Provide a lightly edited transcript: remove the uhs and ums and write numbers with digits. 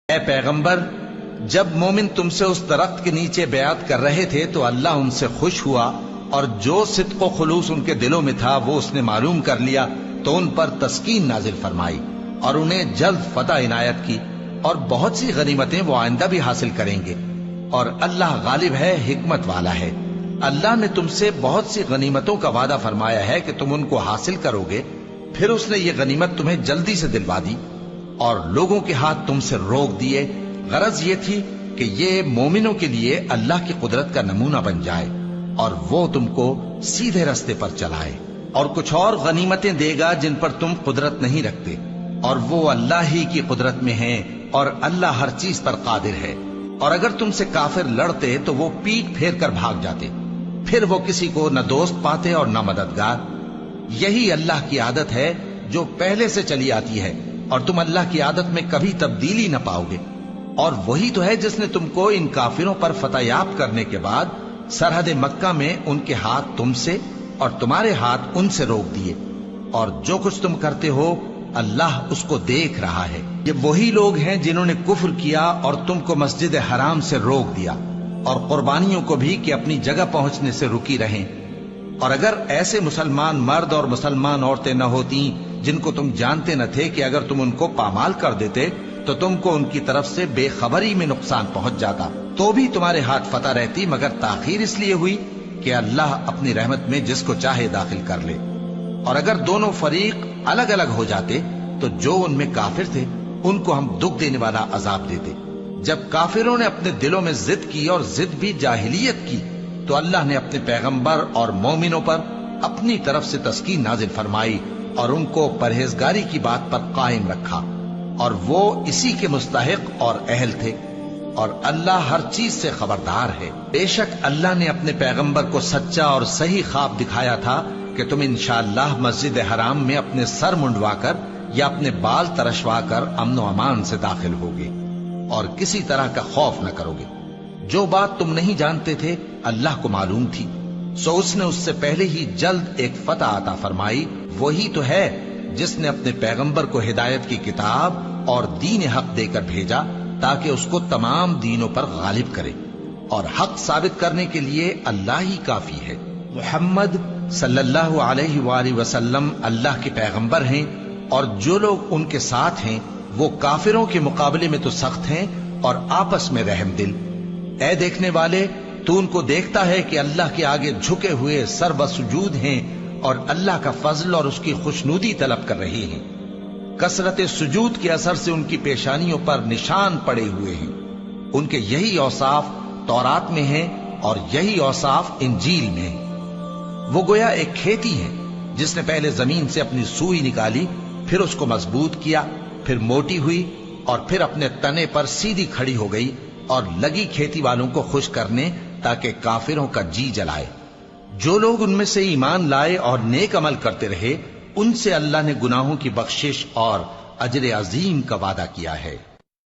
اے پیغمبر، جب مومن تم سے اس درخت کے نیچے بیعت کر رہے تھے تو اللہ ان سے خوش ہوا، اور جو صدق و خلوص ان کے دلوں میں تھا وہ اس نے معلوم کر لیا، تو ان پر تسکین نازل فرمائی اور انہیں جلد فتح عنایت کی، اور بہت سی غنیمتیں وہ آئندہ بھی حاصل کریں گے، اور اللہ غالب ہے، حکمت والا ہے۔ اللہ نے تم سے بہت سی غنیمتوں کا وعدہ فرمایا ہے کہ تم ان کو حاصل کرو گے، پھر اس نے یہ غنیمت تمہیں جلدی سے دلوا دی اور لوگوں کے ہاتھ تم سے روک دیے۔ غرض یہ تھی کہ یہ مومنوں کے لیے اللہ کی قدرت کا نمونہ بن جائے اور وہ تم کو سیدھے رستے پر چلائے، اور کچھ اور غنیمتیں دے گا جن پر تم قدرت نہیں رکھتے، اور وہ اللہ ہی کی قدرت میں ہیں، اور اللہ ہر چیز پر قادر ہے۔ اور اگر تم سے کافر لڑتے تو وہ پیٹ پھیر کر بھاگ جاتے، پھر وہ کسی کو نہ دوست پاتے اور نہ مددگار۔ یہی اللہ کی عادت ہے جو پہلے سے چلی آتی ہے، اور تم اللہ کی عادت میں کبھی تبدیلی نہ پاؤ گے۔ اور وہی تو ہے جس نے تم کو ان کافروں پر فتح یاب کرنے کے بعد سرحد مکہ میں ان کے ہاتھ تم سے اور تمہارے ہاتھ ان سے روک دیے، اور جو کچھ تم کرتے ہو اللہ اس کو دیکھ رہا ہے۔ یہ وہی لوگ ہیں جنہوں نے کفر کیا اور تم کو مسجد حرام سے روک دیا، اور قربانیوں کو بھی کہ اپنی جگہ پہنچنے سے رکی رہیں۔ اور اگر ایسے مسلمان مرد اور مسلمان عورتیں نہ ہوتی جن کو تم جانتے نہ تھے کہ اگر تم ان کو پامال کر دیتے تو تم کو ان کی طرف سے بے خبری میں نقصان پہنچ جاتا، تو بھی تمہارے ہاتھ فتح رہتی، مگر تاخیر اس لیے ہوئی کہ اللہ اپنی رحمت میں جس کو چاہے داخل کر لے۔ اور اگر دونوں فریق الگ الگ ہو جاتے تو جو ان میں کافر تھے ان کو ہم دکھ دینے والا عذاب دیتے۔ جب کافروں نے اپنے دلوں میں ضد کی، اور ضد بھی جاہلیت کی، تو اللہ نے اپنے پیغمبر اور مومنوں پر اپنی طرف سے تسکین نازل فرمائی اور ان کو پرہیزگاری کی بات پر قائم رکھا، اور وہ اسی کے مستحق اور اہل تھے، اور اللہ ہر چیز سے خبردار ہے۔ بے شک اللہ نے اپنے پیغمبر کو سچا اور صحیح خواب دکھایا تھا کہ تم انشاءاللہ مسجد حرام میں اپنے سر منڈوا کر یا اپنے بال ترشوا کر امن و امان سے داخل ہوگے اور کسی طرح کا خوف نہ کرو گے۔ جو بات تم نہیں جانتے تھے اللہ کو معلوم تھی، سو اس نے اس سے پہلے ہی جلد ایک فتح عطا فرمائی۔ وہی تو ہے جس نے اپنے پیغمبر کو ہدایت کی کتاب اور دین حق دے کر بھیجا تاکہ اس کو تمام دینوں پر غالب کرے، اور حق ثابت کرنے کے لیے اللہ ہی کافی ہے۔ محمد صلی اللہ علیہ وآلہ وسلم اللہ کے پیغمبر ہیں، اور جو لوگ ان کے ساتھ ہیں وہ کافروں کے مقابلے میں تو سخت ہیں اور آپس میں رحم دل۔ اے دیکھنے والے، تو ان کو دیکھتا ہے کہ اللہ کے آگے جھکے ہوئے سر بسجود ہیں اور اللہ کا فضل اور اس کی خوشنودی طلب کر رہے ہیں۔ کثرت سجود کے اثر سے ان کی پیشانیوں پر نشان پڑے ہوئے ہیں۔ ان کے یہی اوصاف تورات میں ہیں اور یہی اوصاف انجیل میں ہیں۔ وہ گویا ایک کھیتی ہے جس نے پہلے زمین سے اپنی سوئی نکالی، پھر اس کو مضبوط کیا، پھر موٹی ہوئی، اور پھر اپنے تنے پر سیدھی کھڑی ہو گئی، اور لگی کھیتی والوں کو خوش کرنے تاکہ کافروں کا جی جلائے۔ جو لوگ ان میں سے ایمان لائے اور نیک عمل کرتے رہے ان سے اللہ نے گناہوں کی بخشش اور اجر عظیم کا وعدہ کیا ہے۔